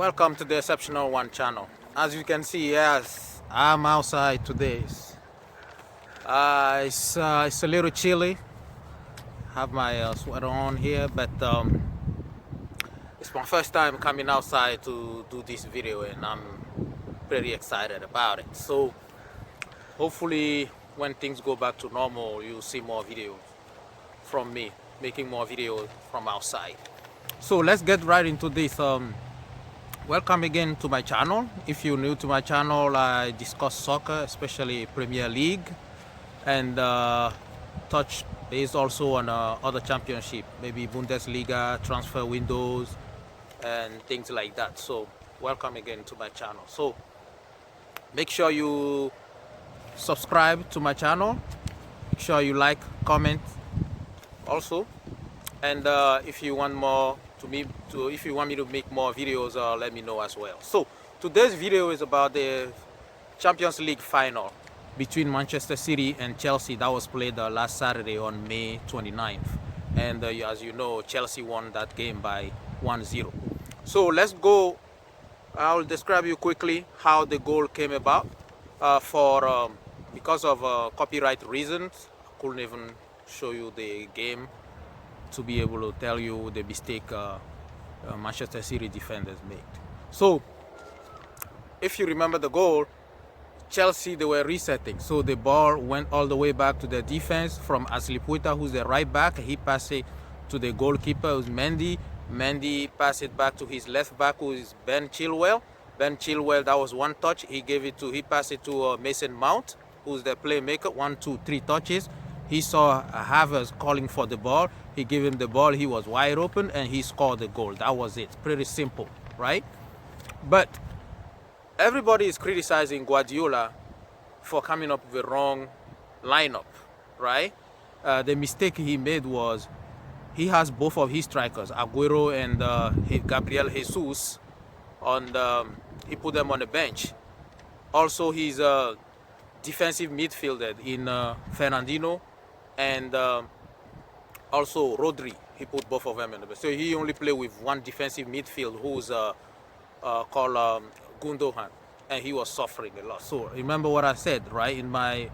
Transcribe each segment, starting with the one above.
Welcome to the Exceptional One channel. As you can see, yes, I'm outside today. It's a little chilly. Have my sweater on here, but it's my first time coming outside to do this video, and I'm pretty excited about it. So hopefully, when things go back to normal, you'll see more videos from me making more videos from outside. So let's get right into this. Welcome again to my channel. If you're new to my channel, I discuss soccer, especially Premier League, and touch base also on other championship, maybe Bundesliga, transfer windows, and things like that. So welcome again to my channel. So make sure you subscribe to my channel. Make sure you like, comment also, and if you want if you want me to make more videos, let me know as well. So today's video is about the Champions League final between Manchester City and Chelsea that was played last Saturday on May 29th, and as you know, Chelsea won that game by 1-0. So let's go. I'll describe you quickly how the goal came about. Because of copyright reasons, I couldn't even show you the game to be able to tell you the mistake Manchester City defenders made. So if you remember the goal, Chelsea, they were resetting, so the ball went all the way back to the defense from Azpilicueta, who's the right back. He passed it to the goalkeeper, who's Mendy. Mendy passed it back to his left back, who is Ben Chilwell. Ben Chilwell, that was one touch. He passed it to Mason Mount, who's the playmaker. 1, 2, 3 touches. He saw Havertz calling for the ball. He gave him the ball. He was wide open, and he scored the goal. That was it. Pretty simple, right? But everybody is criticizing Guardiola for coming up with the wrong lineup, right? The mistake he made was he has both of his strikers, Aguero and Gabriel Jesus, he put them on the bench. Also, his defensive midfielder in Fernandinho and also Rodri, he put both of them in the bench. So he only played with one defensive midfield, who's called Gundogan, and he was suffering a lot. So remember what I said, right? In my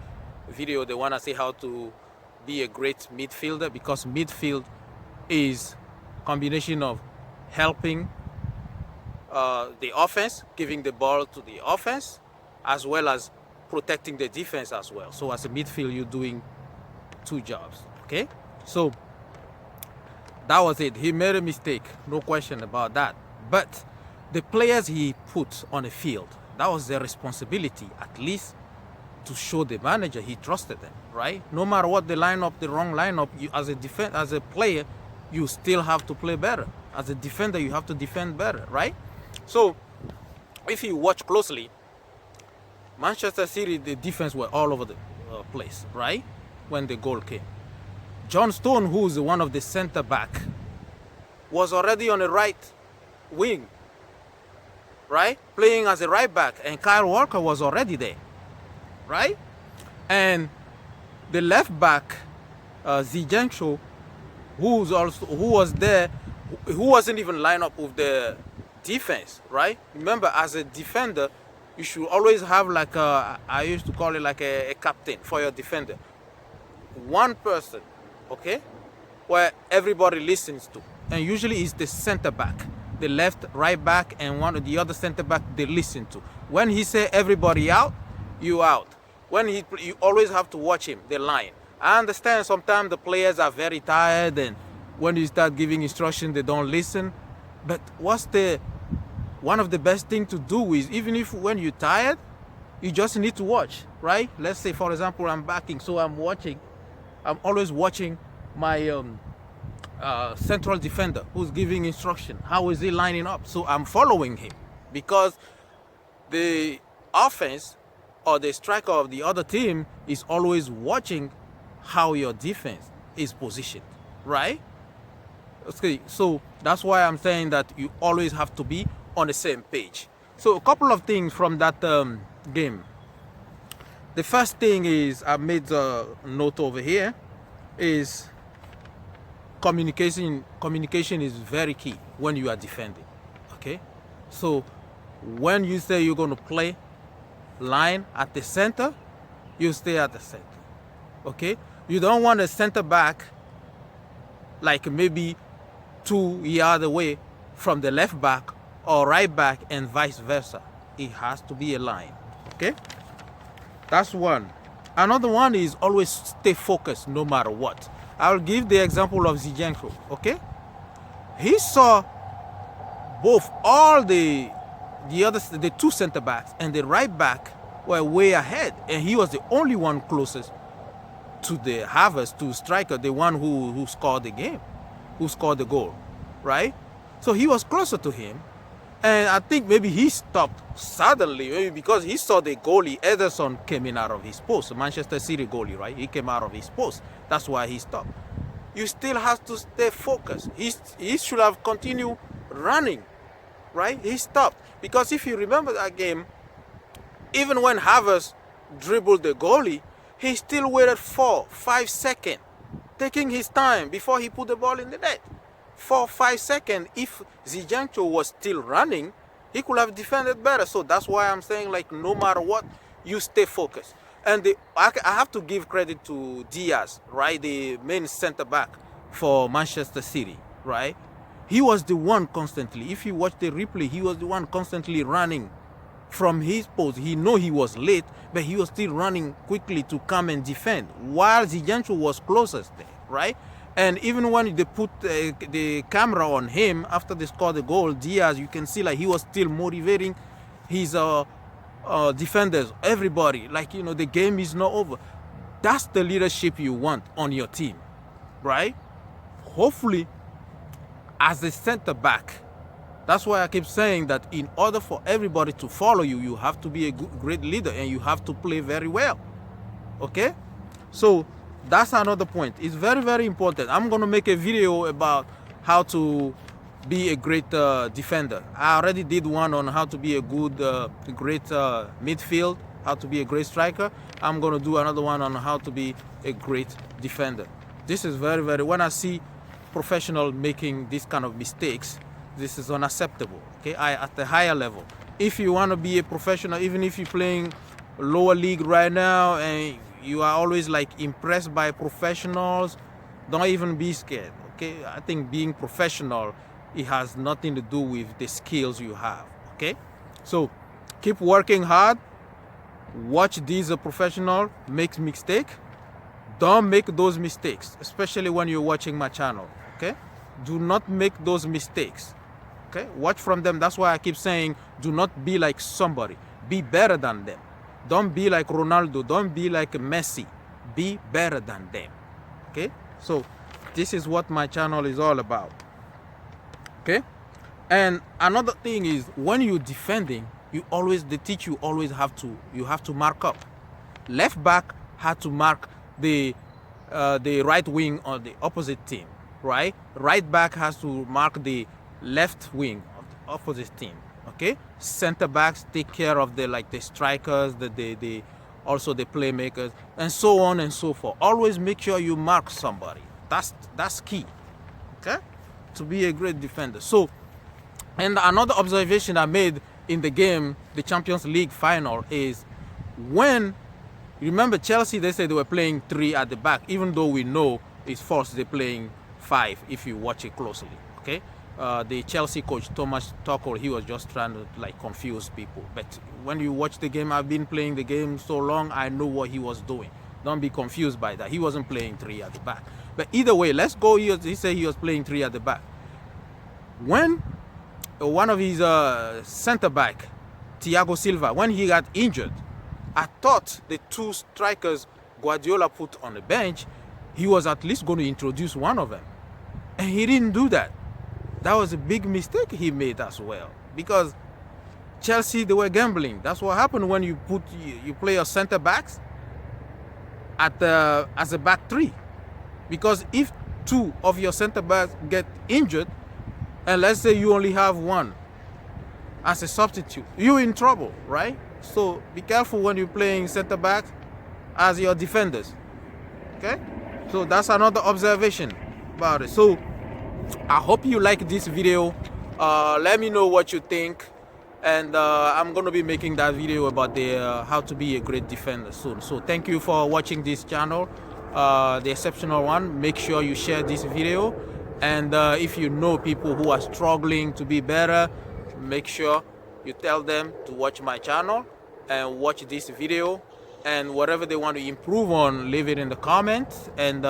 video, they want to say how to be a great midfielder, because midfield is combination of helping the offense, giving the ball to the offense, as well as protecting the defense as well. So as a midfield, you're doing two jobs, okay? So that was it. He made a mistake, no question about that. But the players he put on the field, that was their responsibility, at least to show the manager he trusted them, right? No matter what the lineup, the wrong lineup, you, as a player, you still have to play better. As a defender, you have to defend better, right? So if you watch closely, Manchester City, the defense were all over the place, right? When the goal came. John Stone, who's one of the center back, was already on the right wing, right? Playing as a right back, and Kyle Walker was already there, right? And the left back, Zinchenko, who was there, who wasn't even lined up with the defense, right? Remember, as a defender, you should always have like I used to call it like a captain for your defender. One person, okay, where everybody listens to. And usually it's the center back, the left, right back, and one of the other center back they listen to. When he say everybody out, you out. You always have to watch him, the line. I understand sometimes the players are very tired, and when you start giving instruction, they don't listen. But one of the best thing to do is, even if when you're tired, you just need to watch, right? Let's say, for example, I'm backing, so I'm always watching my central defender who's giving instruction. How is he lining up? So I'm following him, because the offense or the striker of the other team is always watching how your defense is positioned, right? Okay, so that's why I'm saying that you always have to be on the same page. So a couple of things from that game. The first thing is, I made a note over here, is communication. Communication is very key when you are defending, okay? So when you say you're going to play line at the center, you stay at the center. Okay? You don't want a center back like maybe 2 yards away from the left back or right back and vice versa. It has to be a line. Okay? That's one. Another one is always stay focused no matter what. I'll give the example of Zinchenko. Okay? He saw both all the two center backs and the right back were way ahead, and he was the only one closest to the harvest, to striker, the one who scored the game, who scored the goal, right? So he was closer to him, and I think maybe he stopped suddenly, maybe because he saw the goalie Ederson came in out of his post, the Manchester City goalie, right? He came out of his post. That's why he stopped. You still have to stay focused. He should have continued running, right? He stopped. Because if you remember that game, even when Havertz dribbled the goalie, he still waited 4-5 seconds, taking his time before he put the ball in the net. 4-5 seconds. If Zinchenko was still running, he could have defended better. So that's why I'm saying, like, no matter what, you stay focused. And I have to give credit to Diaz, right? The main center back for Manchester City, right? He was the one constantly. If you watch the replay, he was the one constantly running from his post. He knew he was late, but he was still running quickly to come and defend, while Zinchenko was closest there, right? And even when they put the camera on him after they scored the goal, Diaz, you can see like he was still motivating his defenders, everybody. Like, you know, the game is not over. That's the leadership you want on your team, right? Hopefully, as a center back, that's why I keep saying that in order for everybody to follow you, you have to be a great leader and you have to play very well. Okay? So that's another point. It's very, very important. I'm going to make a video about how to be a great defender. I already did one on how to be a good, great midfield, how to be a great striker. I'm going to do another one on how to be a great defender. This is very, very, when I see professional making these kind of mistakes, this is unacceptable, okay? At the higher level. If you want to be a professional, even if you're playing lower league right now and you are always like impressed by professionals, don't even be scared, okay? I think being professional, it has nothing to do with the skills you have, okay? So keep working hard. Watch these professionals make mistake. Don't make those mistakes, especially when you're watching my channel, okay? Do not make those mistakes. Okay, watch from them. That's why I keep saying, do not be like somebody. Be better than them. Don't be like Ronaldo. Don't be like Messi. Be better than them. Okay, so this is what my channel is all about. Okay, and another thing is when you're defending, they teach you always have to mark up. Left back had to mark the right wing on the opposite team. Right back has to mark the left wing of the opposite team. Okay, center backs take care of the strikers, also the playmakers, and so on and so forth. Always make sure you mark somebody. That's key, okay, to be a great defender. So, and another observation I made in the game, the Champions League final, is when, remember Chelsea, they said they were playing 3 at the back, even though we know it's false, they're playing 5 if you watch it closely, okay? The Chelsea coach, Thomas Tuchel, he was just trying to like confuse people. But when you watch the game, I've been playing the game so long, I know what he was doing. Don't be confused by that. He wasn't playing 3 at the back. But either way, let's go. He said he was playing 3 at the back. When one of his center back, Thiago Silva, when he got injured, I thought the 2 strikers Guardiola put on the bench, he was at least going to introduce one of them. And he didn't do that. That was a big mistake he made as well. Because Chelsea, they were gambling. That's what happened when you play your center backs as a back 3. Because if 2 of your center backs get injured, and let's say you only have 1 as a substitute, you're in trouble, right? So be careful when you're playing center backs as your defenders. Okay? So that's another observation about it. So I hope you like this video. Let me know what you think. and I'm gonna be making that video about the how to be a great defender soon. So thank you for watching this channel, the exceptional one. Make sure you share this video, and if you know people who are struggling to be better, make sure you tell them to watch my channel and watch this video, and whatever they want to improve on, leave it in the comments, and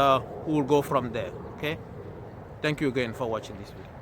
we'll go from there. Okay, thank you again for watching this video.